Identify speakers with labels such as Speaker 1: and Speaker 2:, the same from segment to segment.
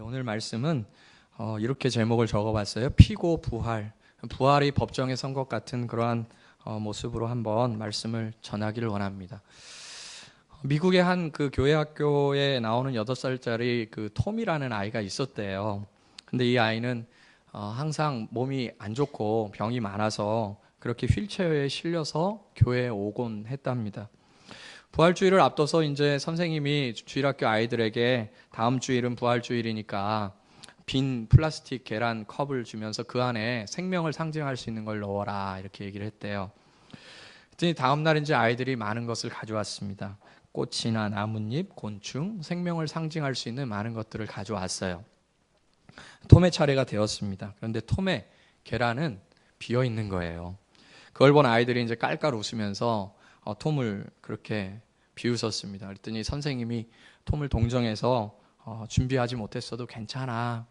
Speaker 1: 오늘 말씀은 이렇게 제목을 적어봤어요. 피고 부활. 부활이 법정에 선 것 같은 그러한 모습으로 한번 말씀을 전하기를 원합니다. 미국의 한 그 교회 학교에 나오는 8살짜리 그 톰이라는 아이가 있었대요. 근데 이 아이는 항상 몸이 안 좋고 병이 많아서 그렇게 휠체어에 실려서 교회에 오곤 했답니다. 부활주일을 앞둬서 이제 선생님이 주일학교 아이들에게 다음 주일은 부활주일이니까 빈 플라스틱 계란 컵을 주면서 그 안에 생명을 상징할 수 있는 걸 넣어라 이렇게 얘기를 했대요. 그랬더니 다음 날 이제 아이들이 많은 것을 가져왔습니다. 꽃이나 나뭇잎, 곤충, 생명을 상징할 수 있는 많은 것들을 가져왔어요. 톰의 차례가 되었습니다. 그런데 톰의 계란은 비어 있는 거예요. 그걸 본 아이들이 이제 깔깔 웃으면서 톰을 그렇게 비웃었습니다. 그랬더니 선생님이 톰을 동정해서 준비하지 못했어도 괜찮아.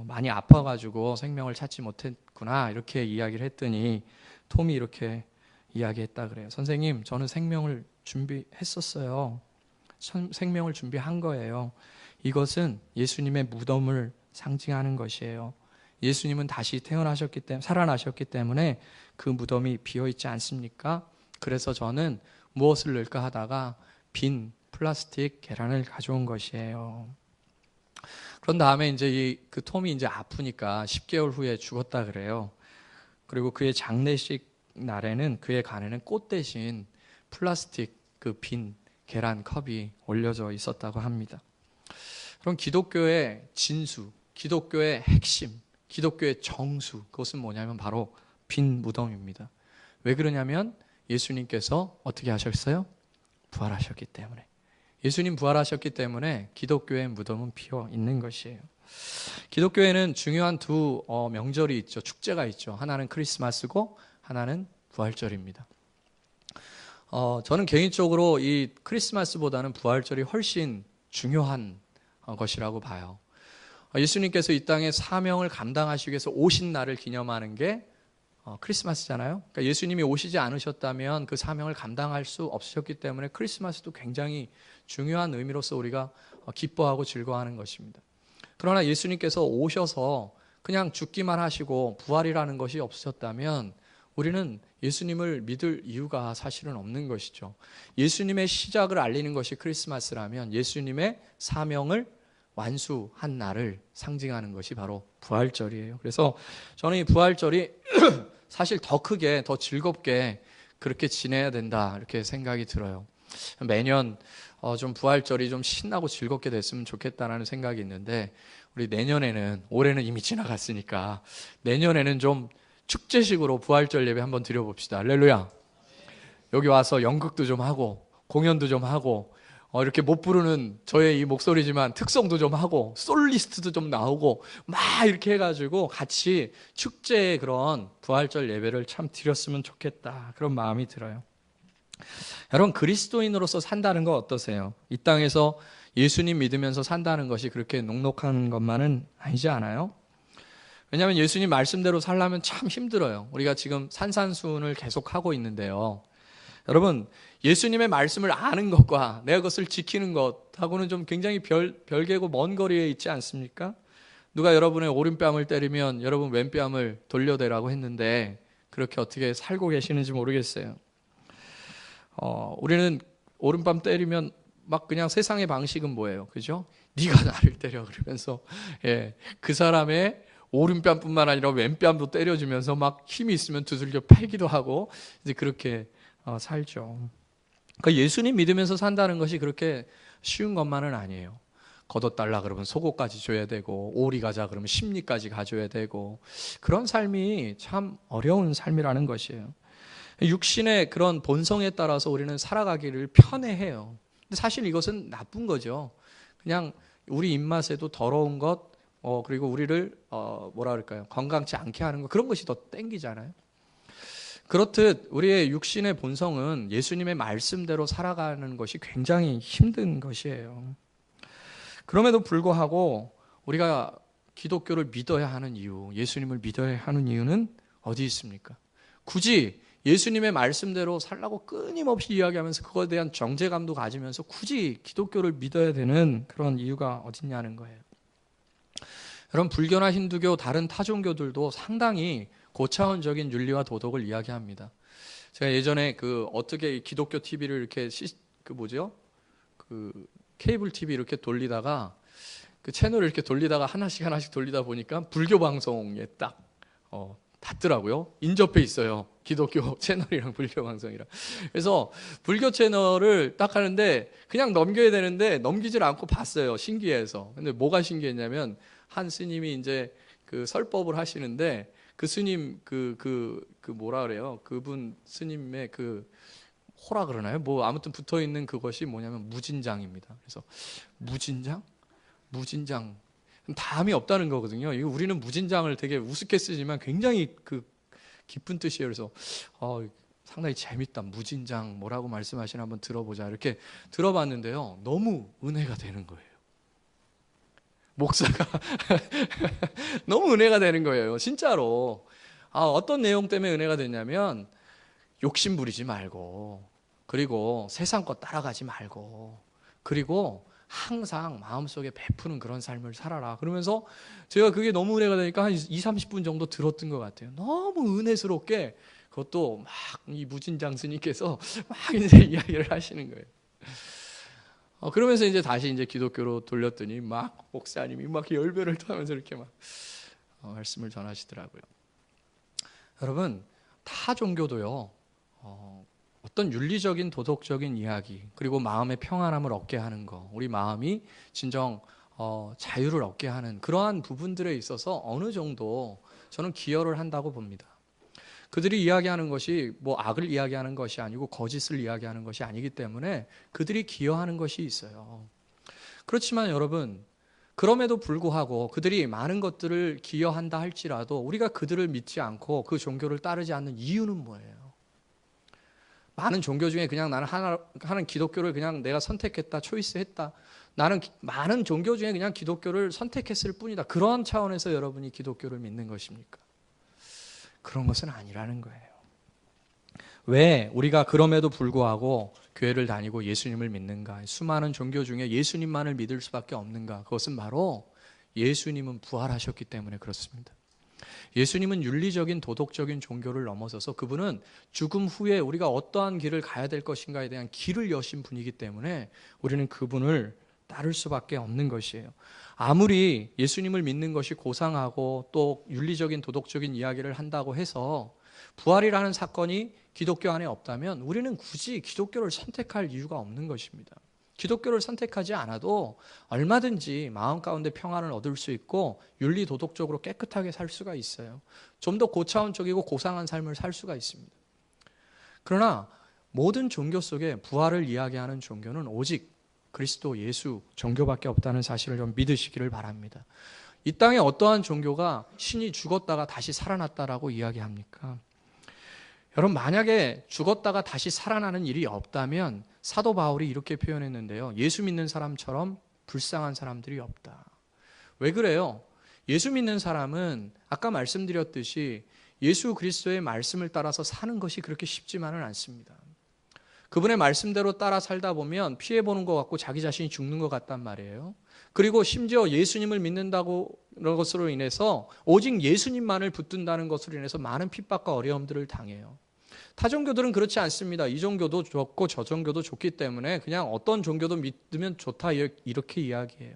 Speaker 1: 많이 아파가지고 생명을 찾지 못했구나. 이렇게 이야기를 했더니 톰이 이렇게 이야기했다 그래요. 선생님, 저는 생명을 준비했었어요. 생명을 준비한 거예요. 이것은 예수님의 무덤을 상징하는 것이에요. 예수님은 다시 태어나셨기 때문에, 살아나셨기 때문에 그 무덤이 비어있지 않습니까? 그래서 저는 무엇을 넣을까 하다가 빈 플라스틱 계란을 가져온 것이에요. 그런 다음에 이제 그 톰이 이제 아프니까 10개월 후에 죽었다 그래요. 그리고 그의 장례식 날에는 그의 간에는 꽃 대신 플라스틱 그 빈 계란 컵이 올려져 있었다고 합니다. 그럼 기독교의 진수, 기독교의 핵심, 기독교의 정수, 그것은 뭐냐면 바로 빈 무덤입니다. 왜 그러냐면 예수님께서 어떻게 하셨어요? 부활하셨기 때문에. 예수님 부활하셨기 때문에 기독교의 무덤은 비어 있는 것이에요. 기독교에는 중요한 두 명절이 있죠. 축제가 있죠. 하나는 크리스마스고 하나는 부활절입니다. 저는 개인적으로 이 크리스마스보다는 부활절이 훨씬 중요한 것이라고 봐요. 예수님께서 이 땅에 사명을 감당하시기 위해서 오신 날을 기념하는 게 크리스마스잖아요. 그러니까 예수님이 오시지 않으셨다면 그 사명을 감당할 수 없으셨기 때문에 크리스마스도 굉장히 중요한 의미로서 우리가 기뻐하고 즐거워하는 것입니다. 그러나 예수님께서 오셔서 그냥 죽기만 하시고 부활이라는 것이 없으셨다면 우리는 예수님을 믿을 이유가 사실은 없는 것이죠. 예수님의 시작을 알리는 것이 크리스마스라면 예수님의 사명을 완수한 날을 상징하는 것이 바로 부활절이에요. 그래서 저는 이 부활절이 사실 더 크게, 더 즐겁게 그렇게 지내야 된다 이렇게 생각이 들어요. 매년 좀 부활절이 좀 신나고 즐겁게 됐으면 좋겠다라는 생각이 있는데 우리 내년에는, 올해는 이미 지나갔으니까 내년에는 좀 축제식으로 부활절 예배 한번 드려봅시다. 할렐루야. 여기 와서 연극도 좀 하고 공연도 좀 하고 이렇게 못 부르는 저의 이 목소리지만 특성도 좀 하고 솔리스트도 좀 나오고 막 이렇게 해가지고 같이 축제의 그런 부활절 예배를 참 드렸으면 좋겠다 그런 마음이 들어요. 여러분, 그리스도인으로서 산다는 거 어떠세요? 이 땅에서 예수님 믿으면서 산다는 것이 그렇게 녹록한 것만은 아니지 않아요? 왜냐하면 예수님 말씀대로 살려면 참 힘들어요. 우리가 지금 산산수훈을 계속하고 있는데요. 여러분, 예수님의 말씀을 아는 것과 내가 그것을 지키는 것하고는 좀 굉장히 별개고 먼 거리에 있지 않습니까? 누가 여러분의 오른뺨을 때리면 여러분 왼뺨을 돌려대라고 했는데 그렇게 어떻게 살고 계시는지 모르겠어요. 우리는 오른뺨 때리면 막 그냥 세상의 방식은 뭐예요? 그죠? 네가 나를 때려 그러면서 그 사람의 오른뺨뿐만 아니라 왼뺨도 때려주면서 막 힘이 있으면 두들겨 패기도 하고 이제 그렇게 살죠. 그러니까 예수님 믿으면서 산다는 것이 그렇게 쉬운 것만은 아니에요. 걷어달라 그러면 속옷까지 줘야 되고 오리 가자 그러면 심리까지 가져야 되고 그런 삶이 참 어려운 삶이라는 것이에요. 육신의 그런 본성에 따라서 우리는 살아가기를 편해해요. 근데 사실 이것은 나쁜 거죠. 그냥 우리 입맛에도 더러운 것 그리고 우리를 뭐라 그럴까요? 건강치 않게 하는 것 그런 것이 더 땡기잖아요. 그렇듯 우리의 육신의 본성은 예수님의 말씀대로 살아가는 것이 굉장히 힘든 것이에요. 그럼에도 불구하고 우리가 기독교를 믿어야 하는 이유, 예수님을 믿어야 하는 이유는 어디 있습니까? 굳이 예수님의 말씀대로 살라고 끊임없이 이야기하면서 그거에 대한 정죄감도 가지면서 굳이 기독교를 믿어야 되는 그런 이유가 어딨냐는 거예요. 여러분, 불교나 힌두교, 다른 타종교들도 상당히 고차원적인 윤리와 도덕을 이야기합니다. 제가 예전에 어떻게 기독교 TV를 이렇게 그 케이블 TV 이렇게 돌리다가 그 채널을 이렇게 돌리다가 하나씩 돌리다 보니까 불교 방송에 딱 닿더라고요. 인접해 있어요. 기독교 채널이랑 불교 방송이랑. 그래서 불교 채널을 딱 하는데 그냥 넘겨야 되는데 넘기질 않고 봤어요. 신기해서. 근데 뭐가 신기했냐면 한 스님이 이제 그 설법을 하시는데 그 스님 뭐라 그래요? 그분 스님의 호라 그러나요? 뭐 아무튼 붙어 있는 그것이 뭐냐면 무진장입니다. 그래서 무진장? 담이 없다는 거거든요. 이거 우리는 무진장을 되게 우습게 쓰지만 굉장히 깊은 뜻이에요. 그래서 상당히 재밌다. 무진장 뭐라고 말씀하시나 한번 들어보자. 이렇게 들어봤는데요. 너무 은혜가 되는 거예요. 목사가 너무 은혜가 되는 거예요. 진짜로. 어떤 내용 때문에 은혜가 됐냐면 욕심 부리지 말고, 그리고 세상 것 따라가지 말고, 그리고 항상 마음속에 베푸는 그런 삶을 살아라. 그러면서 제가 그게 너무 은혜가 되니까 한 20-30분 정도 들었던 것 같아요. 너무 은혜스럽게 그것도 막 이 무진장 스님께서 막 이제 이야기를 하시는 거예요. 그러면서 이제 다시 이제 기독교로 돌렸더니 막 목사님이 막 열변을 토하면서 이렇게 막 말씀을 전하시더라고요. 여러분, 타 종교도요, 어떤 윤리적인 도덕적인 이야기, 그리고 마음의 평안함을 얻게 하는 거, 우리 마음이 진정 자유를 얻게 하는 그러한 부분들에 있어서 어느 정도 저는 기여를 한다고 봅니다. 그들이 이야기하는 것이 뭐 악을 이야기하는 것이 아니고 거짓을 이야기하는 것이 아니기 때문에 그들이 기여하는 것이 있어요. 그렇지만 여러분, 그럼에도 불구하고 그들이 많은 것들을 기여한다 할지라도 우리가 그들을 믿지 않고 그 종교를 따르지 않는 이유는 뭐예요? 많은 종교 중에 그냥 나는 하는 기독교를 그냥 내가 선택했다, 초이스했다. 나는 많은 종교 중에 그냥 기독교를 선택했을 뿐이다. 그러한 차원에서 여러분이 기독교를 믿는 것입니까? 그런 것은 아니라는 거예요. 왜 우리가 그럼에도 불구하고 교회를 다니고 예수님을 믿는가? 수많은 종교 중에 예수님만을 믿을 수밖에 없는가? 그것은 바로 예수님은 부활하셨기 때문에 그렇습니다. 예수님은 윤리적인 도덕적인 종교를 넘어서서 그분은 죽음 후에 우리가 어떠한 길을 가야 될 것인가에 대한 길을 여신 분이기 때문에 우리는 그분을 따를 수밖에 없는 것이에요. 아무리 예수님을 믿는 것이 고상하고 또 윤리적인 도덕적인 이야기를 한다고 해서 부활이라는 사건이 기독교 안에 없다면 우리는 굳이 기독교를 선택할 이유가 없는 것입니다. 기독교를 선택하지 않아도 얼마든지 마음 가운데 평안을 얻을 수 있고 윤리 도덕적으로 깨끗하게 살 수가 있어요. 좀 더 고차원적이고 고상한 삶을 살 수가 있습니다. 그러나 모든 종교 속에 부활을 이야기하는 종교는 오직 그리스도 예수 종교밖에 없다는 사실을 좀 믿으시기를 바랍니다. 이 땅에 어떠한 종교가 신이 죽었다가 다시 살아났다라고 이야기합니까? 여러분, 만약에 죽었다가 다시 살아나는 일이 없다면 사도 바울이 이렇게 표현했는데요. 예수 믿는 사람처럼 불쌍한 사람들이 없다. 왜 그래요? 예수 믿는 사람은 아까 말씀드렸듯이 예수 그리스도의 말씀을 따라서 사는 것이 그렇게 쉽지만은 않습니다. 그분의 말씀대로 따라 살다 보면 피해보는 것 같고 자기 자신이 죽는 것 같단 말이에요. 그리고 심지어 예수님을 믿는다고 그런 것으로 인해서 오직 예수님만을 붙든다는 것으로 인해서 많은 핍박과 어려움들을 당해요. 타종교들은 그렇지 않습니다. 이 종교도 좋고 저 종교도 좋기 때문에 그냥 어떤 종교도 믿으면 좋다 이렇게 이야기해요.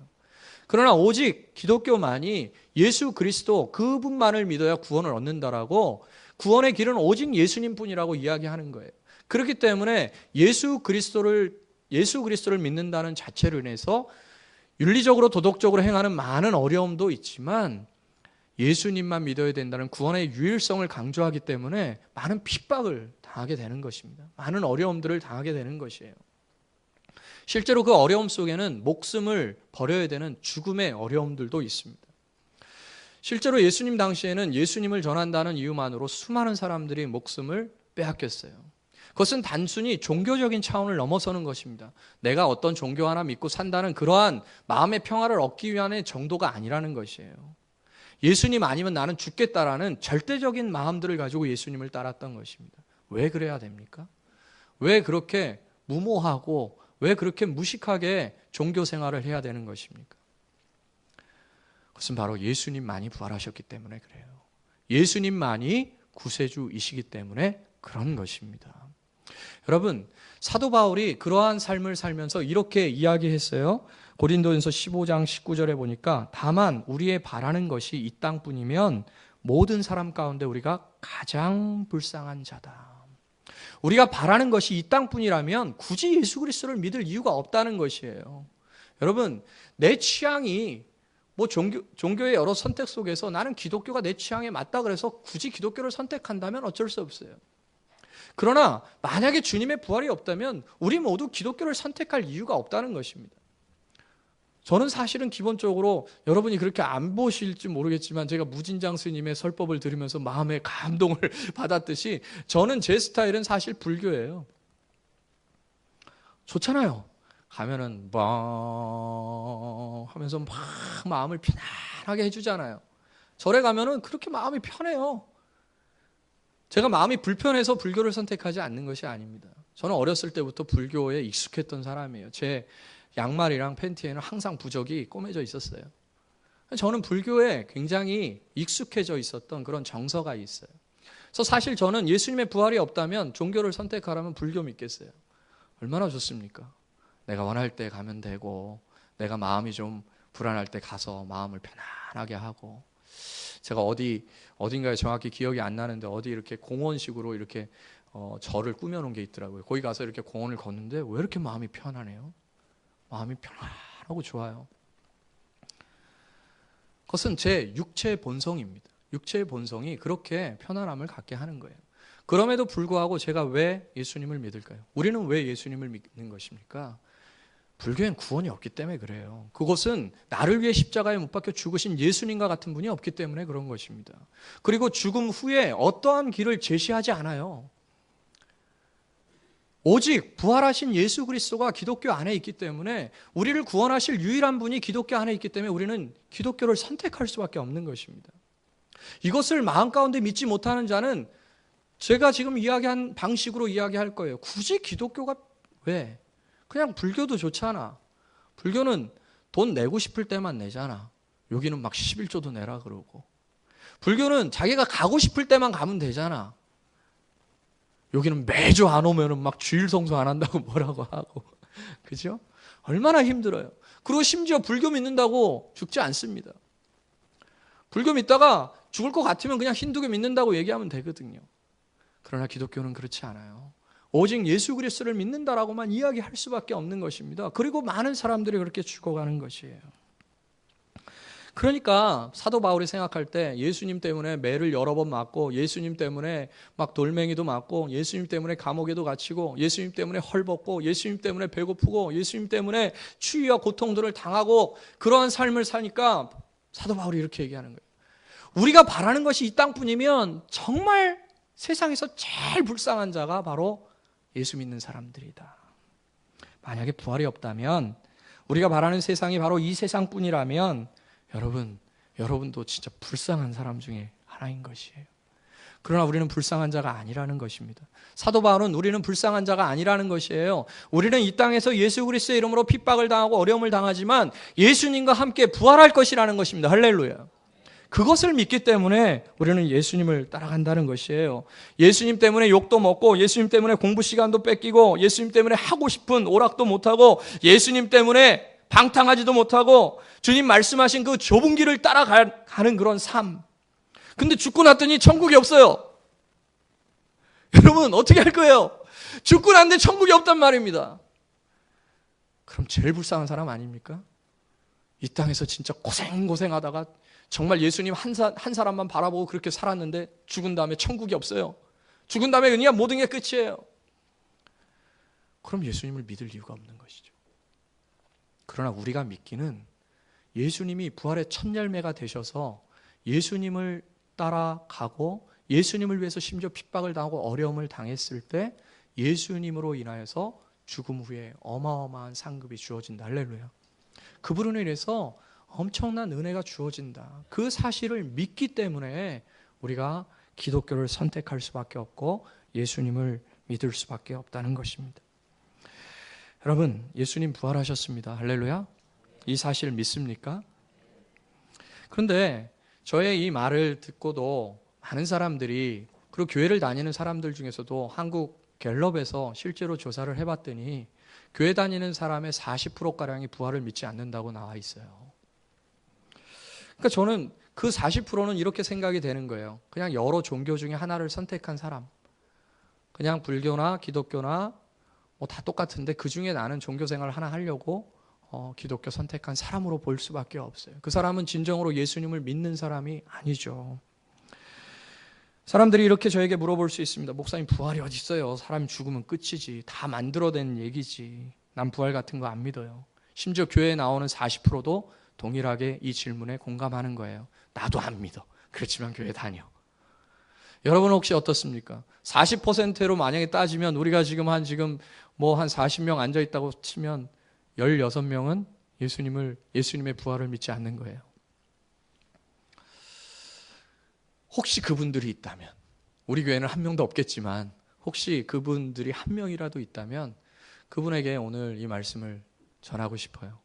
Speaker 1: 그러나 오직 기독교만이 예수 그리스도 그분만을 믿어야 구원을 얻는다라고 구원의 길은 오직 예수님뿐이라고 이야기하는 거예요. 그렇기 때문에 예수 그리스도를 믿는다는 자체로 인해서 윤리적으로 도덕적으로 행하는 많은 어려움도 있지만 예수님만 믿어야 된다는 구원의 유일성을 강조하기 때문에 많은 핍박을 당하게 되는 것입니다. 많은 어려움들을 당하게 되는 것이에요. 실제로 그 어려움 속에는 목숨을 버려야 되는 죽음의 어려움들도 있습니다. 실제로 예수님 당시에는 예수님을 전한다는 이유만으로 수많은 사람들이 목숨을 빼앗겼어요. 그것은 단순히 종교적인 차원을 넘어서는 것입니다. 내가 어떤 종교 하나 믿고 산다는 그러한 마음의 평화를 얻기 위한 정도가 아니라는 것이에요. 예수님 아니면 나는 죽겠다라는 절대적인 마음들을 가지고 예수님을 따랐던 것입니다. 왜 그래야 됩니까? 왜 그렇게 무모하고 왜 그렇게 무식하게 종교 생활을 해야 되는 것입니까? 그것은 바로 예수님만이 부활하셨기 때문에 그래요. 예수님만이 구세주이시기 때문에 그런 것입니다. 여러분, 사도 바울이 그러한 삶을 살면서 이렇게 이야기했어요. 고린도전서 15장 19절에 보니까 다만 우리의 바라는 것이 이 땅뿐이면 모든 사람 가운데 우리가 가장 불쌍한 자다. 우리가 바라는 것이 이 땅뿐이라면 굳이 예수 그리스도를 믿을 이유가 없다는 것이에요. 여러분, 내 취향이 종교의 여러 선택 속에서 나는 기독교가 내 취향에 맞다 그래서 굳이 기독교를 선택한다면 어쩔 수 없어요. 그러나 만약에 주님의 부활이 없다면 우리 모두 기독교를 선택할 이유가 없다는 것입니다. 저는 사실은 기본적으로 여러분이 그렇게 안 보실지 모르겠지만 제가 무진장 스님의 설법을 들으면서 마음의 감동을 받았듯이 저는 제 스타일은 사실 불교예요. 좋잖아요. 가면은 뭐 하면서 막 마음을 편안하게 해주잖아요. 절에 가면은 그렇게 마음이 편해요. 제가 마음이 불편해서 불교를 선택하지 않는 것이 아닙니다. 저는 어렸을 때부터 불교에 익숙했던 사람이에요. 제 양말이랑 팬티에는 항상 부적이 꼬매져 있었어요. 저는 불교에 굉장히 익숙해져 있었던 그런 정서가 있어요. 그래서 사실 저는 예수님의 부활이 없다면 종교를 선택하라면 불교 믿겠어요. 얼마나 좋습니까? 내가 원할 때 가면 되고 내가 마음이 좀 불안할 때 가서 마음을 편안하게 하고 제가 어딘가에 정확히 기억이 안 나는데 어디 이렇게 공원식으로 이렇게 절을 꾸며놓은 게 있더라고요. 거기 가서 이렇게 공원을 걷는데 왜 이렇게 마음이 편안해요? 마음이 편안하고 좋아요. 그것은 제 육체의 본성입니다. 육체의 본성이 그렇게 편안함을 갖게 하는 거예요. 그럼에도 불구하고 제가 왜 예수님을 믿을까요? 우리는 왜 예수님을 믿는 것입니까? 불교엔 구원이 없기 때문에 그래요. 그것은 나를 위해 십자가에 못 박혀 죽으신 예수님과 같은 분이 없기 때문에 그런 것입니다. 그리고 죽음 후에 어떠한 길을 제시하지 않아요. 오직 부활하신 예수 그리스도가 기독교 안에 있기 때문에 우리를 구원하실 유일한 분이 기독교 안에 있기 때문에 우리는 기독교를 선택할 수밖에 없는 것입니다. 이것을 마음 가운데 믿지 못하는 자는 제가 지금 이야기한 방식으로 이야기할 거예요. 굳이 기독교가 왜? 그냥 불교도 좋잖아. 불교는 돈 내고 싶을 때만 내잖아. 여기는 막 11조도 내라 그러고. 불교는 자기가 가고 싶을 때만 가면 되잖아. 여기는 매주 안 오면은 막 주일 성수 안 한다고 뭐라고 하고. 그죠? 얼마나 힘들어요. 그리고 심지어 불교 믿는다고 죽지 않습니다. 불교 믿다가 죽을 것 같으면 그냥 힌두교 믿는다고 얘기하면 되거든요. 그러나 기독교는 그렇지 않아요. 오직 예수 그리스도를 믿는다라고만 이야기할 수밖에 없는 것입니다. 그리고 많은 사람들이 그렇게 죽어가는 것이에요. 그러니까 사도 바울이 생각할 때 예수님 때문에 매를 여러 번 맞고 예수님 때문에 막 돌멩이도 맞고 예수님 때문에 감옥에도 갇히고 예수님 때문에 헐벗고 예수님 때문에 배고프고 예수님 때문에 추위와 고통들을 당하고 그러한 삶을 사니까 사도 바울이 이렇게 얘기하는 거예요. 우리가 바라는 것이 이 땅뿐이면 정말 세상에서 제일 불쌍한 자가 바로 예수 믿는 사람들이다. 만약에 부활이 없다면 우리가 바라는 세상이 바로 이 세상뿐이라면 여러분도 진짜 불쌍한 사람 중에 하나인 것이에요. 그러나 우리는 불쌍한 자가 아니라는 것입니다. 사도 바울은 우리는 불쌍한 자가 아니라는 것이에요. 우리는 이 땅에서 예수 그리스도의 이름으로 핍박을 당하고 어려움을 당하지만 예수님과 함께 부활할 것이라는 것입니다. 할렐루야. 그것을 믿기 때문에 우리는 예수님을 따라간다는 것이에요. 예수님 때문에 욕도 먹고 예수님 때문에 공부 시간도 뺏기고 예수님 때문에 하고 싶은 오락도 못하고 예수님 때문에 방탕하지도 못하고 주님 말씀하신 그 좁은 길을 따라가는 그런 삶. 근데 죽고 났더니 천국이 없어요. 여러분 어떻게 할 거예요? 죽고 났는데 천국이 없단 말입니다. 그럼 제일 불쌍한 사람 아닙니까? 이 땅에서 진짜 고생하다가 정말 예수님 한 사람만 바라보고 그렇게 살았는데 죽은 다음에 천국이 없어요. 죽은 다음에 그냥 모든 게 끝이에요. 그럼 예수님을 믿을 이유가 없는 것이죠. 그러나 우리가 믿기는 예수님이 부활의 첫 열매가 되셔서 예수님을 따라가고 예수님을 위해서 심지어 핍박을 당하고 어려움을 당했을 때 예수님으로 인하여서 죽음 후에 어마어마한 상급이 주어진다. 할렐루야. 그분으로 인해서 엄청난 은혜가 주어진다. 그 사실을 믿기 때문에 우리가 기독교를 선택할 수밖에 없고 예수님을 믿을 수밖에 없다는 것입니다. 여러분, 예수님 부활하셨습니다. 할렐루야. 이 사실 믿습니까? 그런데 저의 이 말을 듣고도 많은 사람들이, 그리고 교회를 다니는 사람들 중에서도 한국 갤럽에서 실제로 조사를 해봤더니 교회 다니는 사람의 40%가량이 부활을 믿지 않는다고 나와 있어요. 그러니까 저는 그 40%는 이렇게 생각이 되는 거예요. 그냥 여러 종교 중에 하나를 선택한 사람. 그냥 불교나 기독교나 뭐 다 똑같은데 그 중에 나는 종교 생활을 하나 하려고 기독교 선택한 사람으로 볼 수밖에 없어요. 그 사람은 진정으로 예수님을 믿는 사람이 아니죠. 사람들이 이렇게 저에게 물어볼 수 있습니다. 목사님, 부활이 어디 있어요? 사람이 죽으면 끝이지. 다 만들어낸 얘기지. 난 부활 같은 거 안 믿어요. 심지어 교회에 나오는 40%도 동일하게 이 질문에 공감하는 거예요. 나도 안 믿어. 그렇지만 교회 다녀. 여러분 혹시 어떻습니까? 40%로 만약에 따지면 우리가 지금 한 40명 앉아 있다고 치면 16명은 예수님의 부활을 믿지 않는 거예요. 혹시 그분들이 있다면, 우리 교회는 한 명도 없겠지만 혹시 그분들이 한 명이라도 있다면 그분에게 오늘 이 말씀을 전하고 싶어요.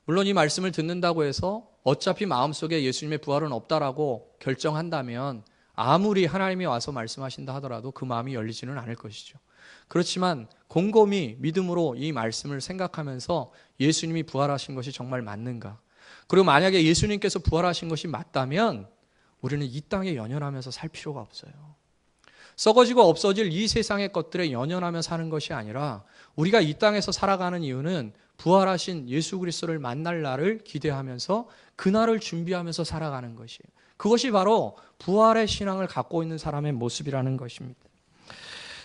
Speaker 1: 물론 이 말씀을 듣는다고 해서 어차피 마음속에 예수님의 부활은 없다라고 결정한다면 아무리 하나님이 와서 말씀하신다 하더라도 그 마음이 열리지는 않을 것이죠. 그렇지만 곰곰이 믿음으로 이 말씀을 생각하면서 예수님이 부활하신 것이 정말 맞는가? 그리고 만약에 예수님께서 부활하신 것이 맞다면 우리는 이 땅에 연연하면서 살 필요가 없어요. 썩어지고 없어질 이 세상의 것들에 연연하며 사는 것이 아니라 우리가 이 땅에서 살아가는 이유는 부활하신 예수 그리스도를 만날 날을 기대하면서 그날을 준비하면서 살아가는 것이에요. 그것이 바로 부활의 신앙을 갖고 있는 사람의 모습이라는 것입니다.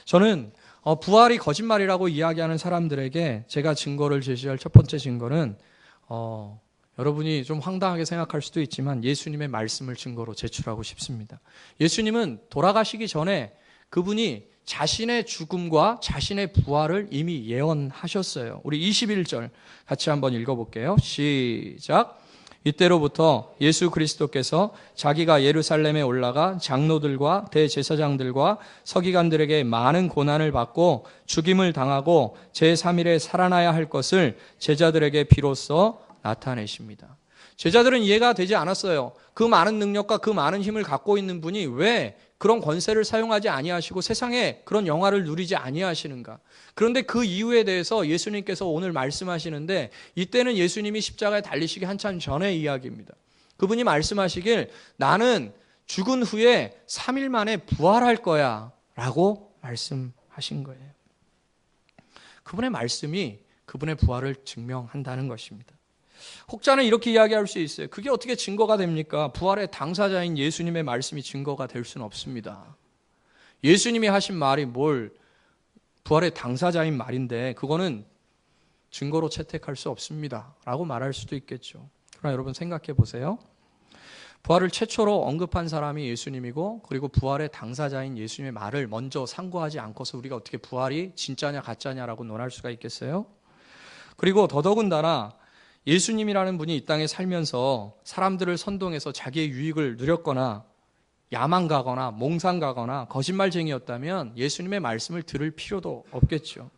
Speaker 1: 저는 부활이 거짓말이라고 이야기하는 사람들에게 제가 증거를 제시할 첫 번째 증거는 여러분이 좀 황당하게 생각할 수도 있지만 예수님의 말씀을 증거로 제출하고 싶습니다. 예수님은 돌아가시기 전에 그분이 자신의 죽음과 자신의 부활을 이미 예언하셨어요. 우리 21절 같이 한번 읽어볼게요. 시작. 이때로부터 예수 그리스도께서 자기가 예루살렘에 올라가 장로들과 대제사장들과 서기관들에게 많은 고난을 받고 죽임을 당하고 제3일에 살아나야 할 것을 제자들에게 비로소 나타내십니다. 제자들은 이해가 되지 않았어요. 그 많은 능력과 그 많은 힘을 갖고 있는 분이 왜 그런 권세를 사용하지 아니하시고 세상에 그런 영화를 누리지 아니하시는가? 그런데 그 이유에 대해서 예수님께서 오늘 말씀하시는데, 이때는 예수님이 십자가에 달리시기 한참 전의 이야기입니다. 그분이 말씀하시길 나는 죽은 후에 3일 만에 부활할 거야 라고 말씀하신 거예요. 그분의 말씀이 그분의 부활을 증명한다는 것입니다. 혹자는 이렇게 이야기할 수 있어요. 그게 어떻게 증거가 됩니까? 부활의 당사자인 예수님의 말씀이 증거가 될 수는 없습니다. 예수님이 하신 말이 부활의 당사자인 말인데 그거는 증거로 채택할 수 없습니다 라고 말할 수도 있겠죠. 그러나 여러분 생각해 보세요. 부활을 최초로 언급한 사람이 예수님이고, 그리고 부활의 당사자인 예수님의 말을 먼저 상고하지 않고서 우리가 어떻게 부활이 진짜냐 가짜냐라고 논할 수가 있겠어요? 그리고 더더군다나 예수님이라는 분이 이 땅에 살면서 사람들을 선동해서 자기의 유익을 누렸거나 야만 가거나 몽상 가거나 거짓말쟁이였다면 예수님의 말씀을 들을 필요도 없겠죠.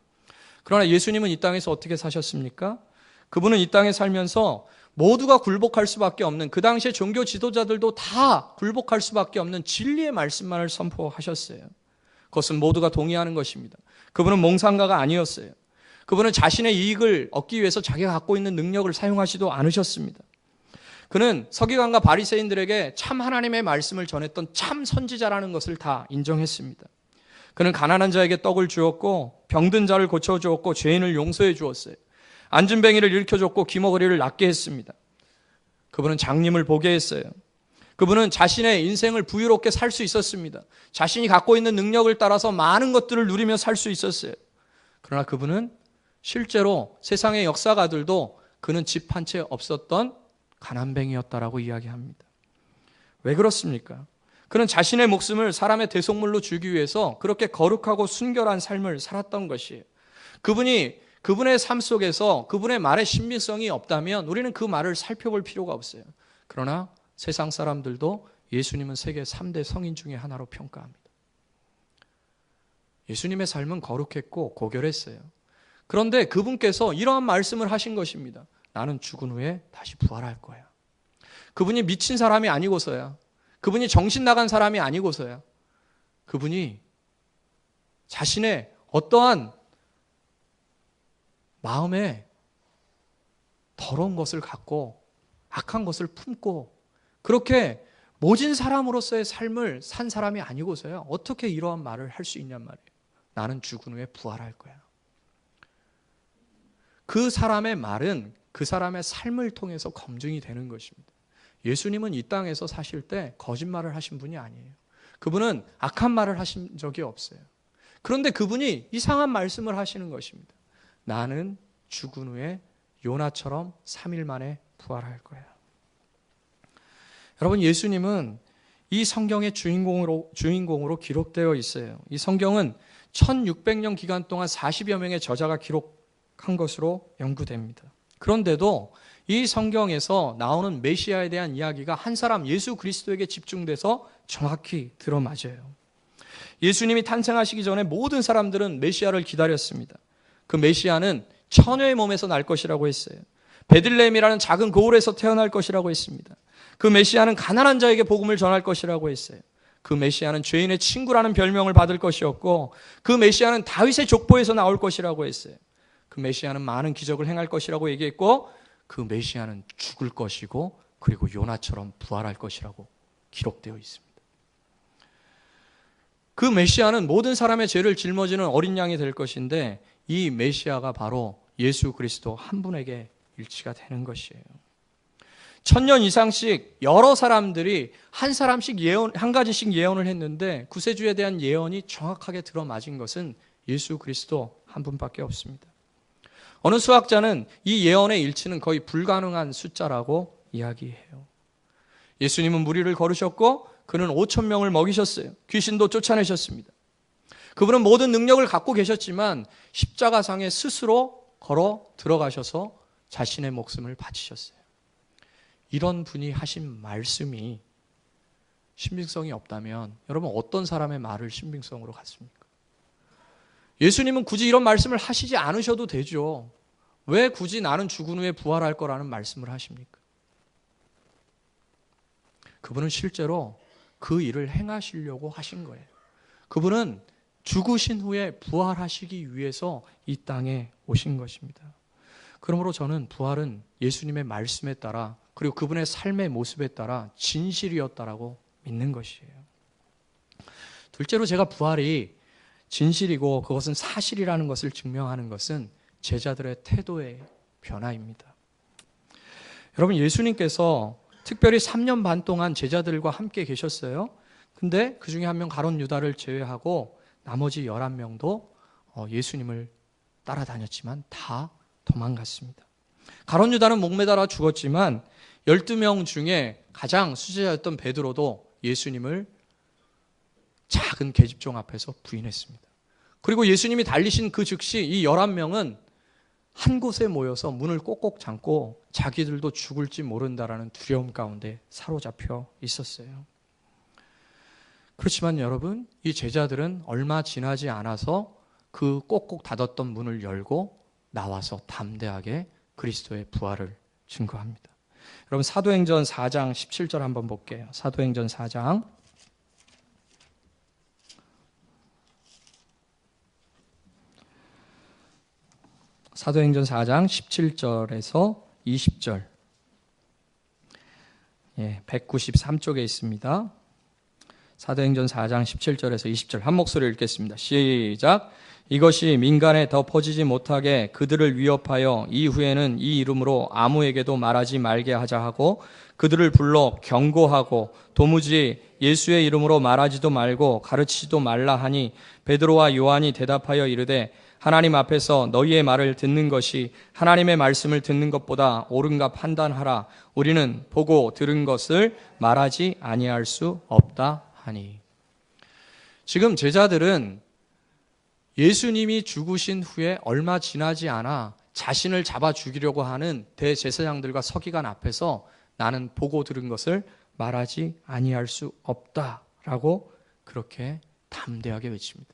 Speaker 1: 그러나 예수님은 이 땅에서 어떻게 사셨습니까? 그분은 이 땅에 살면서 모두가 굴복할 수밖에 없는, 그 당시에 종교 지도자들도 다 굴복할 수밖에 없는 진리의 말씀만을 선포하셨어요. 그것은 모두가 동의하는 것입니다. 그분은 몽상가가 아니었어요. 그분은 자신의 이익을 얻기 위해서 자기가 갖고 있는 능력을 사용하지도 않으셨습니다. 그는 서기관과 바리새인들에게 참 하나님의 말씀을 전했던 참 선지자라는 것을 다 인정했습니다. 그는 가난한 자에게 떡을 주었고 병든 자를 고쳐주었고 죄인을 용서해 주었어요. 앉은 뱅이를 일으켜줬고 귀머거리를 낫게 했습니다. 그분은 장님을 보게 했어요. 그분은 자신의 인생을 부유롭게 살 수 있었습니다. 자신이 갖고 있는 능력을 따라서 많은 것들을 누리며 살 수 있었어요. 그러나 그분은 실제로 세상의 역사가들도 그는 집 한 채 없었던 가난뱅이였다라고 이야기합니다. 왜 그렇습니까? 그는 자신의 목숨을 사람의 대속물로 주기 위해서 그렇게 거룩하고 순결한 삶을 살았던 것이에요. 그분의 삶 속에서 그분의 말에 신빙성이 없다면 우리는 그 말을 살펴볼 필요가 없어요. 그러나 세상 사람들도 예수님은 세계 3대 성인 중에 하나로 평가합니다. 예수님의 삶은 거룩했고 고결했어요. 그런데 그분께서 이러한 말씀을 하신 것입니다. 나는 죽은 후에 다시 부활할 거야. 그분이 미친 사람이 아니고서야, 그분이 정신 나간 사람이 아니고서야, 그분이 자신의 어떠한 마음에 더러운 것을 갖고 악한 것을 품고 그렇게 모진 사람으로서의 삶을 산 사람이 아니고서야 어떻게 이러한 말을 할 수 있냔 말이에요. 나는 죽은 후에 부활할 거야. 그 사람의 말은 그 사람의 삶을 통해서 검증이 되는 것입니다. 예수님은 이 땅에서 사실 때 거짓말을 하신 분이 아니에요. 그분은 악한 말을 하신 적이 없어요. 그런데 그분이 이상한 말씀을 하시는 것입니다. 나는 죽은 후에 요나처럼 3일 만에 부활할 거야. 여러분, 예수님은 이 성경의 주인공으로 기록되어 있어요. 이 성경은 1600년 기간 동안 40여 명의 저자가 기록한 것으로 연구됩니다. 그런데도 이 성경에서 나오는 메시아에 대한 이야기가 한 사람 예수 그리스도에게 집중돼서 정확히 들어맞아요. 예수님이 탄생하시기 전에 모든 사람들은 메시아를 기다렸습니다. 그 메시아는 처녀의 몸에서 날 것이라고 했어요. 베들레헴이라는 작은 고을에서 태어날 것이라고 했습니다. 그 메시아는 가난한 자에게 복음을 전할 것이라고 했어요. 그 메시아는 죄인의 친구라는 별명을 받을 것이었고, 그 메시아는 다윗의 족보에서 나올 것이라고 했어요. 그 메시아는 많은 기적을 행할 것이라고 얘기했고, 그 메시아는 죽을 것이고 그리고 요나처럼 부활할 것이라고 기록되어 있습니다. 그 메시아는 모든 사람의 죄를 짊어지는 어린 양이 될 것인데, 이 메시아가 바로 예수 그리스도 한 분에게 일치가 되는 것이에요. 1000년 이상씩 여러 사람들이 한 가지씩 예언을 했는데 구세주에 대한 예언이 정확하게 들어맞은 것은 예수 그리스도 한 분밖에 없습니다. 어느 수학자는 이 예언의 일치는 거의 불가능한 숫자라고 이야기해요. 예수님은 무리를 걸으셨고 그는 5,000명을 먹이셨어요. 귀신도 쫓아내셨습니다. 그분은 모든 능력을 갖고 계셨지만 십자가상에 스스로 걸어 들어가셔서 자신의 목숨을 바치셨어요. 이런 분이 하신 말씀이 신빙성이 없다면 여러분 어떤 사람의 말을 신빙성으로 갖습니까? 예수님은 굳이 이런 말씀을 하시지 않으셔도 되죠. 왜 굳이 나는 죽은 후에 부활할 거라는 말씀을 하십니까? 그분은 실제로 그 일을 행하시려고 하신 거예요. 그분은 죽으신 후에 부활하시기 위해서 이 땅에 오신 것입니다. 그러므로 저는 부활은 예수님의 말씀에 따라 그리고 그분의 삶의 모습에 따라 진실이었다라고 믿는 것이에요. 둘째로 제가 부활이 진실이고 그것은 사실이라는 것을 증명하는 것은 제자들의 태도의 변화입니다. 여러분, 예수님께서 특별히 3년 반 동안 제자들과 함께 계셨어요. 근데 그 중에 한 명 가룟 유다를 제외하고 나머지 11명도 예수님을 따라다녔지만 다 도망갔습니다. 가룟 유다는 목매달아 죽었지만 12명 중에 가장 수제자였던 베드로도 예수님을 작은 계집종 앞에서 부인했습니다. 그리고 예수님이 달리신 그 즉시 이 11명은 한 곳에 모여서 문을 꼭꼭 잠고 자기들도 죽을지 모른다라는 두려움 가운데 사로잡혀 있었어요. 그렇지만 여러분, 이 제자들은 얼마 지나지 않아서 그 꼭꼭 닫았던 문을 열고 나와서 담대하게 그리스도의 부활을 증거합니다. 여러분, 사도행전 4장 17절 한번 볼게요. 사도행전 4장 17절에서 20절, 193쪽에 있습니다. 사도행전 4장 17절에서 20절 한 목소리로 읽겠습니다. 시작. 이것이 민간에 더 퍼지지 못하게 그들을 위협하여 이후에는 이 이름으로 아무에게도 말하지 말게 하자 하고 그들을 불러 경고하고 도무지 예수의 이름으로 말하지도 말고 가르치지도 말라 하니 베드로와 요한이 대답하여 이르되 하나님 앞에서 너희의 말을 듣는 것이 하나님의 말씀을 듣는 것보다 옳은가 판단하라. 우리는 보고 들은 것을 말하지 아니할 수 없다 하니. 지금 제자들은 예수님이 죽으신 후에 얼마 지나지 않아 자신을 잡아 죽이려고 하는 대제사장들과 서기관 앞에서 나는 보고 들은 것을 말하지 아니할 수 없다라고 그렇게 담대하게 외칩니다.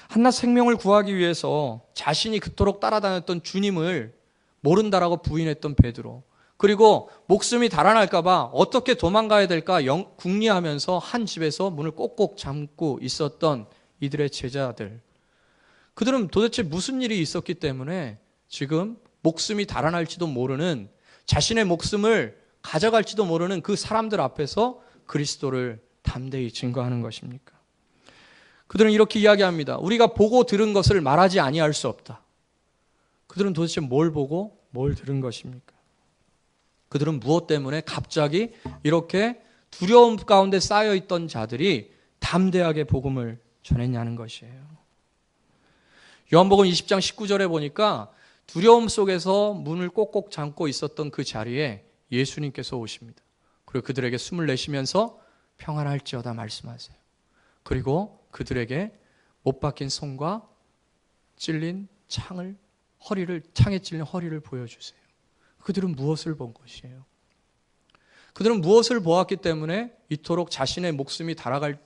Speaker 1: 한낱 생명을 구하기 위해서 자신이 그토록 따라다녔던 주님을 모른다라고 부인했던 베드로, 그리고 목숨이 달아날까 봐 어떻게 도망가야 될까 궁리하면서 한 집에서 문을 꼭꼭 잠고 있었던 이들의 제자들. 그들은 도대체 무슨 일이 있었기 때문에 지금 목숨이 달아날지도 모르는, 자신의 목숨을 가져갈지도 모르는 그 사람들 앞에서 그리스도를 담대히 증거하는 것입니까? 그들은 이렇게 이야기합니다. 우리가 보고 들은 것을 말하지 아니할 수 없다. 그들은 도대체 뭘 보고 뭘 들은 것입니까? 그들은 무엇 때문에 갑자기 이렇게 두려움 가운데 쌓여있던 자들이 담대하게 복음을 전했냐는 것이에요. 요한복음 20장 19절에 보니까 두려움 속에서 문을 꼭꼭 잠고 있었던 그 자리에 예수님께서 오십니다. 그리고 그들에게 숨을 내쉬면서 평안할지어다 말씀하세요. 그리고 그들에게 못 박힌 손과 찔린 창에 찔린 허리를 보여주세요. 그들은 무엇을 본 것이에요? 그들은 무엇을 보았기 때문에 이토록 자신의 목숨이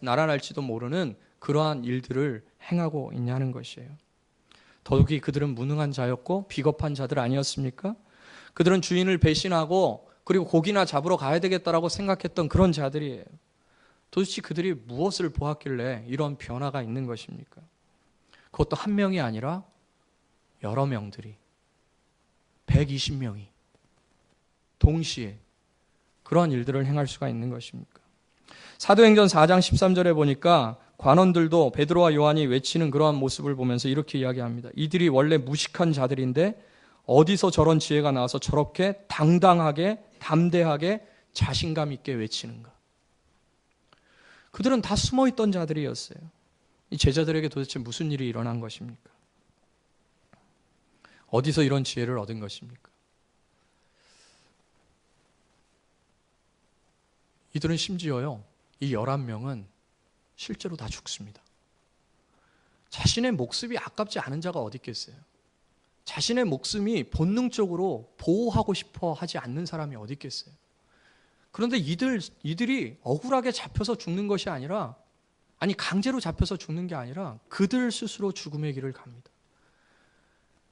Speaker 1: 날아갈지도 모르는 그러한 일들을 행하고 있냐는 것이에요. 더욱이 그들은 무능한 자였고 비겁한 자들 아니었습니까? 그들은 주인을 배신하고 그리고 고기나 잡으러 가야 되겠다라고 생각했던 그런 자들이에요. 도대체 그들이 무엇을 보았길래 이런 변화가 있는 것입니까? 그것도 한 명이 아니라 여러 명들이, 120명이 동시에 그러한 일들을 행할 수가 있는 것입니까? 사도행전 4장 13절에 보니까 관원들도 베드로와 요한이 외치는 그러한 모습을 보면서 이렇게 이야기합니다. 이들이 원래 무식한 자들인데 어디서 저런 지혜가 나와서 저렇게 당당하게 담대하게 자신감 있게 외치는가? 그들은 다 숨어있던 자들이었어요. 이 제자들에게 도대체 무슨 일이 일어난 것입니까? 어디서 이런 지혜를 얻은 것입니까? 이들은 심지어요, 이 11명은 실제로 다 죽습니다. 자신의 목숨이 아깝지 않은 자가 어디 있겠어요? 자신의 목숨이 본능적으로 보호하고 싶어 하지 않는 사람이 어디 있겠어요? 그런데 이들이 억울하게 잡혀서 죽는 것이 아니라, 강제로 잡혀서 죽는 게 아니라 그들 스스로 죽음의 길을 갑니다.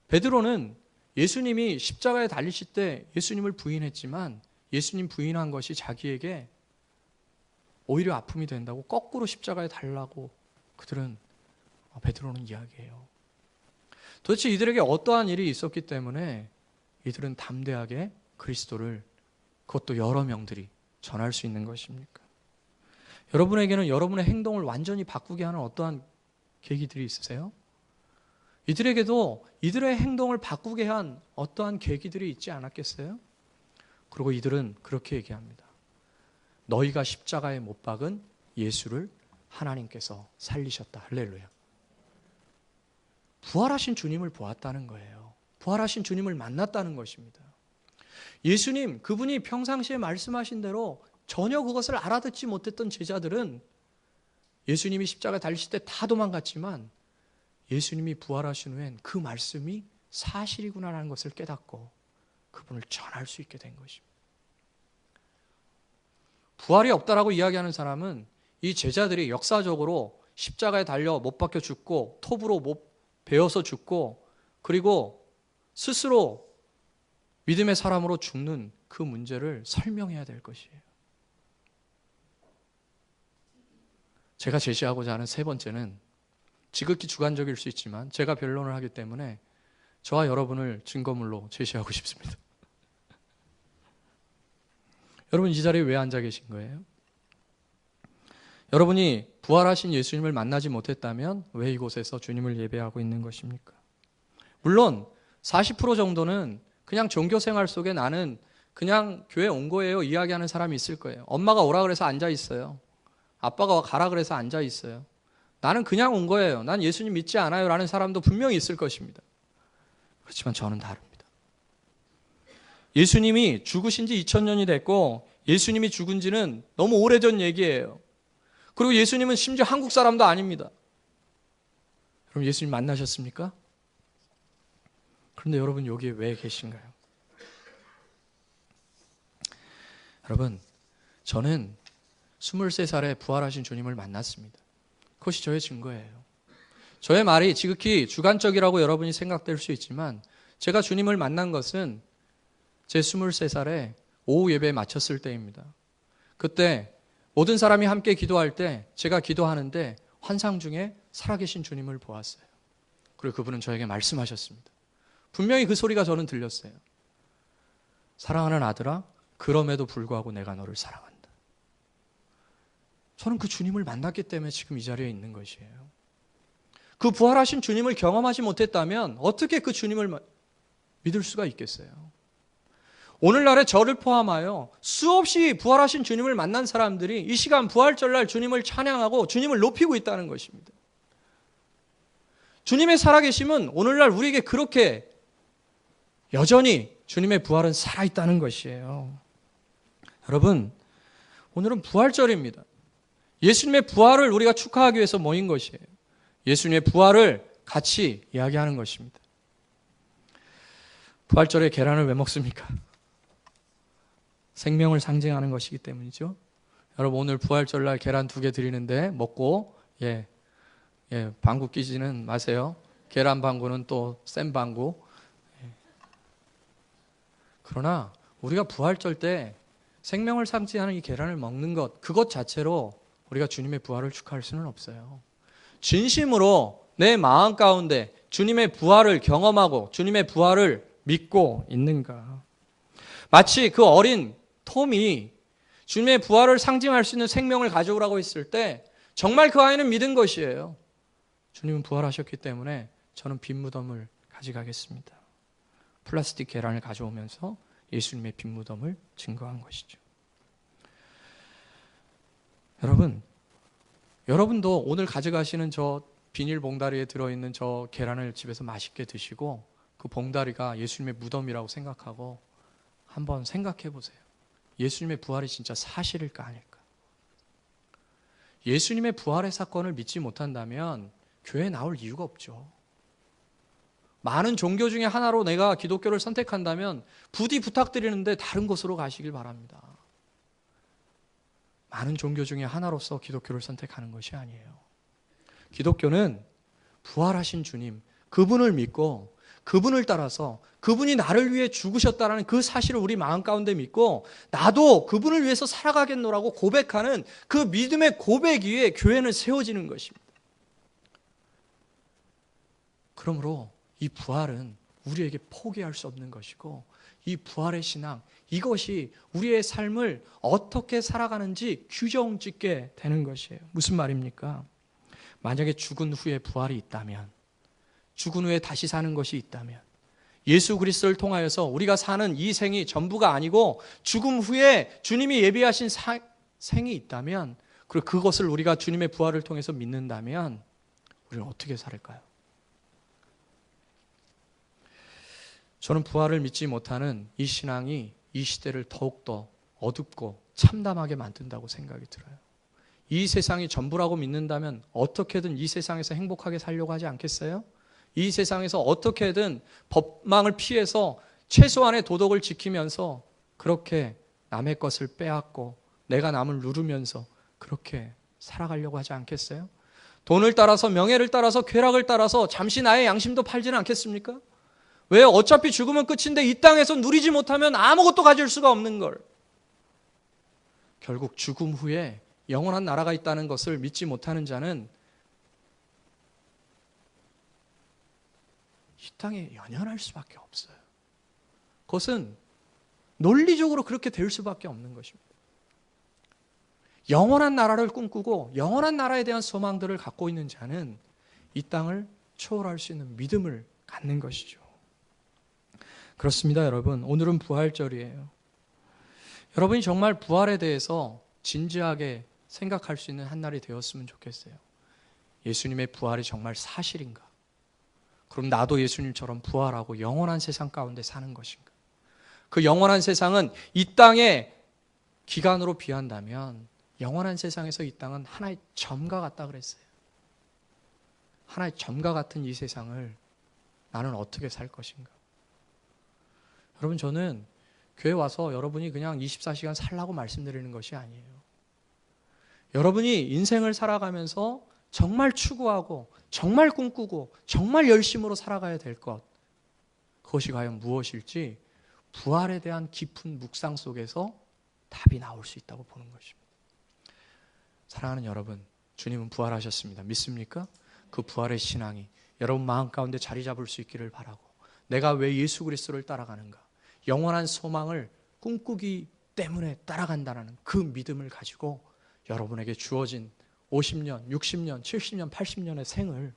Speaker 1: 베드로는 예수님이 십자가에 달리실 때 예수님을 부인했지만 예수님 부인한 것이 자기에게 오히려 아픔이 된다고 거꾸로 십자가에 달라고 베드로는 이야기해요. 도대체 이들에게 어떠한 일이 있었기 때문에 이들은 담대하게 그리스도를, 그것도 여러 명들이 전할 수 있는 것입니까? 여러분에게는 여러분의 행동을 완전히 바꾸게 하는 어떠한 계기들이 있으세요? 이들에게도 이들의 행동을 바꾸게 한 어떠한 계기들이 있지 않았겠어요? 그리고 이들은 그렇게 얘기합니다. 너희가 십자가에 못 박은 예수를 하나님께서 살리셨다. 할렐루야. 부활하신 주님을 보았다는 거예요. 부활하신 주님을 만났다는 것입니다. 예수님, 그분이 평상시에 말씀하신 대로 전혀 그것을 알아듣지 못했던 제자들은 예수님이 십자가에 달리실 때 다 도망갔지만 예수님이 부활하신 후엔 그 말씀이 사실이구나라는 것을 깨닫고 그분을 전할 수 있게 된 것입니다. 부활이 없다라고 이야기하는 사람은 이 제자들이 역사적으로 십자가에 달려 못 박혀 죽고 톱으로 못 베어서 죽고 그리고 스스로 믿음의 사람으로 죽는 그 문제를 설명해야 될 것이에요. 제가 제시하고자 하는 세 번째는 지극히 주관적일 수 있지만 제가 변론을 하기 때문에 저와 여러분을 증거물로 제시하고 싶습니다. 여러분 이 자리에 왜 앉아 계신 거예요? 여러분이 부활하신 예수님을 만나지 못했다면 왜 이곳에서 주님을 예배하고 있는 것입니까? 물론 40% 정도는 그냥 종교생활 속에 나는 그냥 교회 온 거예요 이야기하는 사람이 있을 거예요. 엄마가 오라 그래서 앉아 있어요. 아빠가 가라 그래서 앉아 있어요. 나는 그냥 온 거예요. 난 예수님 믿지 않아요 라는 사람도 분명히 있을 것입니다. 그렇지만 저는 다릅니다. 예수님이 죽으신 지 2000년이 됐고 예수님이 죽은 지는 너무 오래전 얘기예요. 그리고 예수님은 심지어 한국 사람도 아닙니다. 그럼 예수님 만나셨습니까? 그런데 여러분 여기에 왜 계신가요? 여러분 저는 23살에 부활하신 주님을 만났습니다. 그것이 저의 증거예요. 저의 말이 지극히 주관적이라고 여러분이 생각될 수 있지만 제가 주님을 만난 것은 제 23살에 오후 예배에 마쳤을 때입니다. 그때 모든 사람이 함께 기도할 때 제가 기도하는데 환상 중에 살아계신 주님을 보았어요. 그리고 그분은 저에게 말씀하셨습니다. 분명히 그 소리가 저는 들렸어요. 사랑하는 아들아, 그럼에도 불구하고 내가 너를 사랑한다. 저는 그 주님을 만났기 때문에 지금 이 자리에 있는 것이에요. 그 부활하신 주님을 경험하지 못했다면 어떻게 그 주님을 믿을 수가 있겠어요? 오늘날에 저를 포함하여 수없이 부활하신 주님을 만난 사람들이 이 시간 부활절날 주님을 찬양하고 주님을 높이고 있다는 것입니다. 주님의 살아계심은 오늘날 우리에게 그렇게 여전히 주님의 부활은 살아있다는 것이에요. 여러분, 오늘은 부활절입니다. 예수님의 부활을 우리가 축하하기 위해서 모인 것이에요. 예수님의 부활을 같이 이야기하는 것입니다. 부활절에 계란을 왜 먹습니까? 생명을 상징하는 것이기 때문이죠. 여러분, 오늘 부활절날 계란 2개 드리는데 먹고 방구 끼지는 마세요. 계란 방구는 또 센 방구. 그러나 우리가 부활절 때 생명을 상징하는 이 계란을 먹는 것, 그것 자체로 우리가 주님의 부활을 축하할 수는 없어요. 진심으로 내 마음 가운데 주님의 부활을 경험하고 주님의 부활을 믿고 있는가? 마치 그 어린 톰이 주님의 부활을 상징할 수 있는 생명을 가져오라고 했을 때 정말 그 아이는 믿은 것이에요. 주님은 부활하셨기 때문에 저는 빈 무덤을 가져가겠습니다. 플라스틱 계란을 가져오면서 예수님의 빈 무덤을 증거한 것이죠. 여러분도 오늘 가져가시는 저 비닐 봉다리에 들어있는 저 계란을 집에서 맛있게 드시고 그 봉다리가 예수님의 무덤이라고 생각하고 한번 생각해 보세요. 예수님의 부활이 진짜 사실일까 아닐까? 예수님의 부활의 사건을 믿지 못한다면 교회에 나올 이유가 없죠. 많은 종교 중에 하나로 내가 기독교를 선택한다면 부디 부탁드리는데 다른 곳으로 가시길 바랍니다. 많은 종교 중에 하나로서 기독교를 선택하는 것이 아니에요. 기독교는 부활하신 주님, 그분을 믿고 그분을 따라서 그분이 나를 위해 죽으셨다는 그 사실을 우리 마음 가운데 믿고 나도 그분을 위해서 살아가겠노라고 고백하는 그 믿음의 고백 위에 교회는 세워지는 것입니다. 그러므로 이 부활은 우리에게 포기할 수 없는 것이고 이 부활의 신앙, 이것이 우리의 삶을 어떻게 살아가는지 규정 짓게 되는 것이에요. 무슨 말입니까? 만약에 죽은 후에 부활이 있다면, 죽은 후에 다시 사는 것이 있다면, 예수 그리스도를 통하여서 우리가 사는 이 생이 전부가 아니고 죽음 후에 주님이 예비하신 생이 있다면, 그리고 그것을 우리가 주님의 부활을 통해서 믿는다면 우리는 어떻게 살을까요? 저는 부활을 믿지 못하는 이 신앙이 이 시대를 더욱더 어둡고 참담하게 만든다고 생각이 들어요. 이 세상이 전부라고 믿는다면 어떻게든 이 세상에서 행복하게 살려고 하지 않겠어요? 이 세상에서 어떻게든 법망을 피해서 최소한의 도덕을 지키면서 그렇게 남의 것을 빼앗고 내가 남을 누르면서 그렇게 살아가려고 하지 않겠어요? 돈을 따라서, 명예를 따라서, 쾌락을 따라서 잠시 나의 양심도 팔지는 않겠습니까? 왜? 어차피 죽으면 끝인데 이 땅에서 누리지 못하면 아무것도 가질 수가 없는 걸. 결국 죽음 후에 영원한 나라가 있다는 것을 믿지 못하는 자는 이 땅에 연연할 수밖에 없어요. 그것은 논리적으로 그렇게 될 수밖에 없는 것입니다. 영원한 나라를 꿈꾸고 영원한 나라에 대한 소망들을 갖고 있는 자는 이 땅을 초월할 수 있는 믿음을 갖는 것이죠. 그렇습니다, 여러분. 오늘은 부활절이에요. 여러분이 정말 부활에 대해서 진지하게 생각할 수 있는 한 날이 되었으면 좋겠어요. 예수님의 부활이 정말 사실인가? 그럼 나도 예수님처럼 부활하고 영원한 세상 가운데 사는 것인가? 그 영원한 세상은 이 땅의 기간으로 비한다면 영원한 세상에서 이 땅은 하나의 점과 같다 그랬어요. 하나의 점과 같은 이 세상을 나는 어떻게 살 것인가? 여러분, 저는 교회 와서 여러분이 그냥 24시간 살라고 말씀드리는 것이 아니에요. 여러분이 인생을 살아가면서 정말 추구하고 정말 꿈꾸고 정말 열심으로 살아가야 될 것, 그것이 과연 무엇일지 부활에 대한 깊은 묵상 속에서 답이 나올 수 있다고 보는 것입니다. 사랑하는 여러분, 주님은 부활하셨습니다. 믿습니까? 그 부활의 신앙이 여러분 마음 가운데 자리 잡을 수 있기를 바라고, 내가 왜 예수 그리스도를 따라가는가, 영원한 소망을 꿈꾸기 때문에 따라간다는 그 믿음을 가지고 여러분에게 주어진 50년, 60년, 70년, 80년의 생을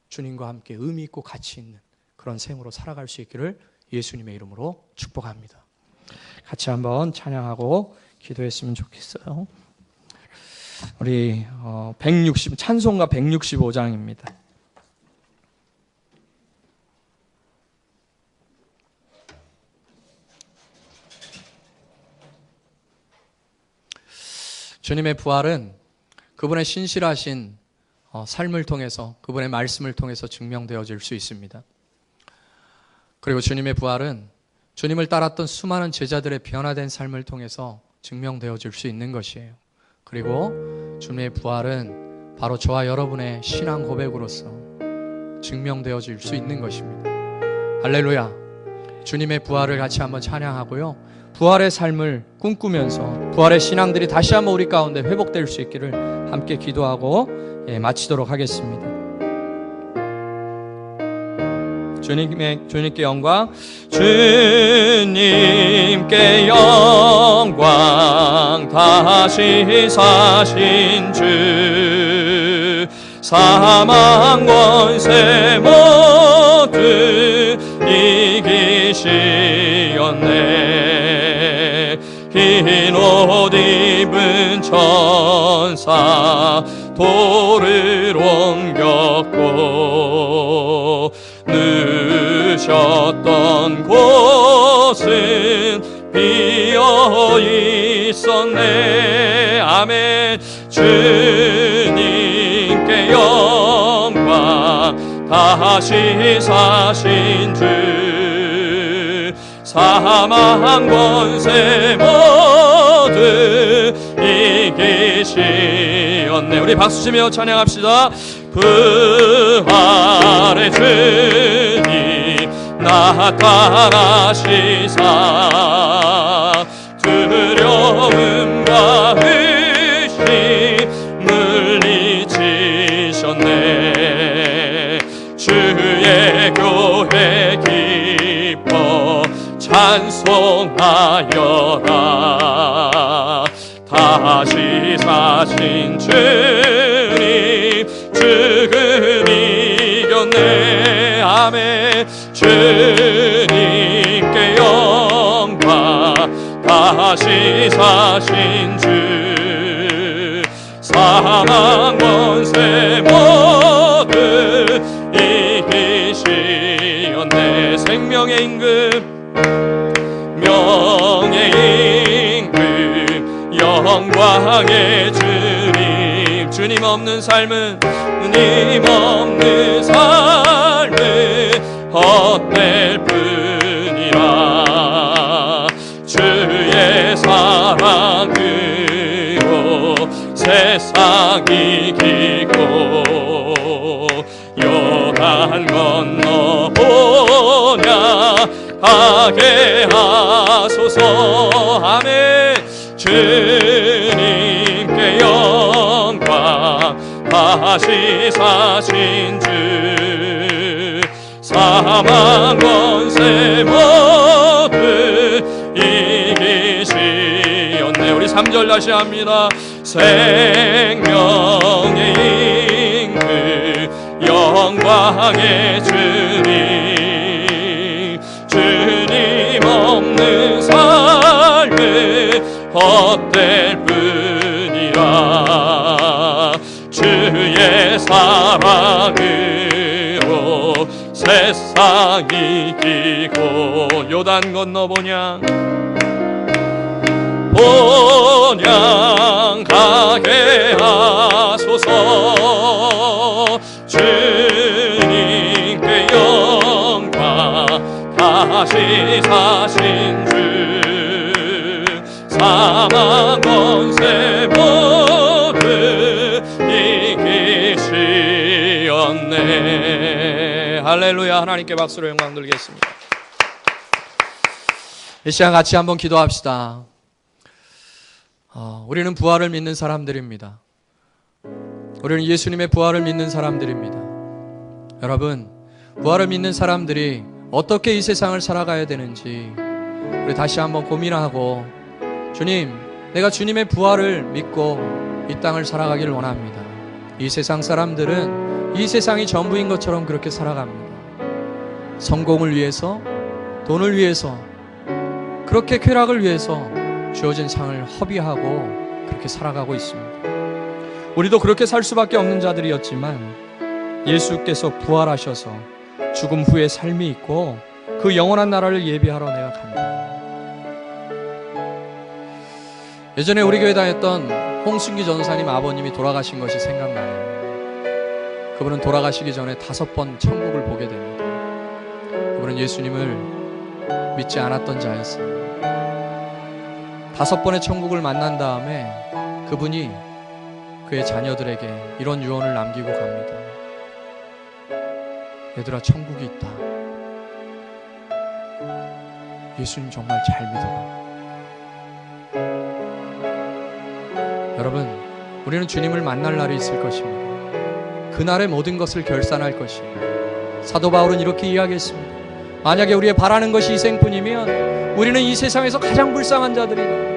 Speaker 1: 주님과 함께 의미 있고 가치 있는 그런 생으로 살아갈 수 있기를 예수님의 이름으로 축복합니다. 같이 한번 찬양하고 기도했으면 좋겠어요. 우리 찬송가 165장입니다. 주님의 부활은 그분의 신실하신 삶을 통해서, 그분의 말씀을 통해서 증명되어질 수 있습니다. 그리고 주님의 부활은 주님을 따랐던 수많은 제자들의 변화된 삶을 통해서 증명되어질 수 있는 것이에요. 그리고 주님의 부활은 바로 저와 여러분의 신앙 고백으로서 증명되어질 수 있는 것입니다. 할렐루야. 주님의 부활을 같이 한번 찬양하고요, 부활의 삶을 꿈꾸면서 부활의 신앙들이 다시 한번 우리 가운데 회복될 수 있기를 함께 기도하고 마치도록 하겠습니다. 주님께 영광, 주님께 영광, 다시 사신 주, 사망 권세 모두 이기시었네. 흰 옷 입은 천사 돌을 옮겼고, 누셨던 곳은 비어 있었네. 아멘. 주님께 영광, 다시 사신 주, 사망 권세 모두 이기시었네. 우리 박수치며 찬양합시다. 부활의 주님 나타나시사, 두려움과 의심 물리치셨네. 주의 교회 기뻐 찬송하여라. 다시 사신 주님, 죽음 이겼네. 아멘. 주님께 영광, 다시 사신 주, 사망 권세 모두 이기시었네. 생명의 임금, 명의 임금, 영광의 주님, 주님 없는 삶은, 주님 없는 삶은 헛될 뿐이라. 주의 사랑으로 세상 이기고, 요단 건너보냐 가게 하소서. 아멘. 주님께 영광, 다시 사신 주, 사망 권세 모두 이기시었네. 우리 3절 다시 합니다. 생명의 임금, 영광의 주님, 주님 없는 삶은 헛될 뿐이라. 주의 사랑으로 세상 이기고, 요단 건너보냐 본향 가게 하소서. 주님께 영광, 다시 사신 주, 사망 권세 모두 이기시었네. 할렐루야. 하나님께 박수로 영광 돌리겠습니다. 이 시간 같이 한번 기도합시다. 우리는 부활을 믿는 사람들입니다. 우리는 예수님의 부활을 믿는 사람들입니다. 여러분, 부활을 믿는 사람들이 어떻게 이 세상을 살아가야 되는지 우리 다시 한번 고민하고, 주님, 내가 주님의 부활을 믿고 이 땅을 살아가기를 원합니다. 이 세상 사람들은 이 세상이 전부인 것처럼 그렇게 살아갑니다. 성공을 위해서, 돈을 위해서, 그렇게 쾌락을 위해서 주어진 상을 허비하고 그렇게 살아가고 있습니다. 우리도 그렇게 살 수밖에 없는 자들이었지만 예수께서 부활하셔서 죽음 후에 삶이 있고 그 영원한 나라를 예비하러 내가 간다. 예전에 우리 교회 다녔던 홍순기 전사님 아버님이 돌아가신 것이 생각나네요. 그분은 돌아가시기 전에 5번 천국을 보게 됩니다. 그분은 예수님을 믿지 않았던 자였어요. 5번의 천국을 만난 다음에 그분이 그의 자녀들에게 이런 유언을 남기고 갑니다. 얘들아, 천국이 있다. 예수님 정말 잘 믿어라. 여러분, 우리는 주님을 만날 날이 있을 것입니다. 그날의 모든 것을 결산할 것입니다. 사도 바울은 이렇게 이야기했습니다. 만약에 우리의 바라는 것이 희생뿐이면 우리는 이 세상에서 가장 불쌍한 자들이다.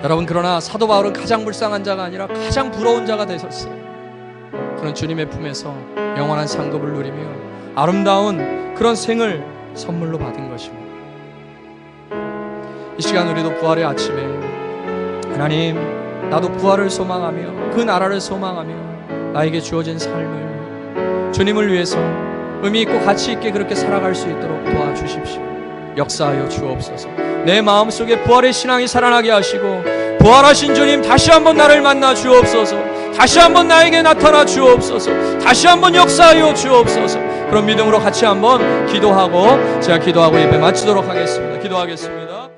Speaker 1: 여러분, 그러나 사도 바울은 가장 불쌍한 자가 아니라 가장 부러운 자가 되셨어요. 그런 주님의 품에서 영원한 상급을 누리며 아름다운 그런 생을 선물로 받은 것입니다. 이 시간 우리도 부활의 아침에, 하나님, 나도 부활을 소망하며 그 나라를 소망하며 나에게 주어진 삶을 주님을 위해서 의미 있고 가치 있게 그렇게 살아갈 수 있도록 도와주십시오. 역사하여 주옵소서. 내 마음속에 부활의 신앙이 살아나게 하시고, 부활하신 주님 다시 한번 나를 만나 주옵소서. 다시 한번 나에게 나타나 주옵소서. 다시 한번 역사하여 주옵소서. 그런 믿음으로 같이 한번 기도하고, 제가 기도하고 예배 마치도록 하겠습니다. 기도하겠습니다.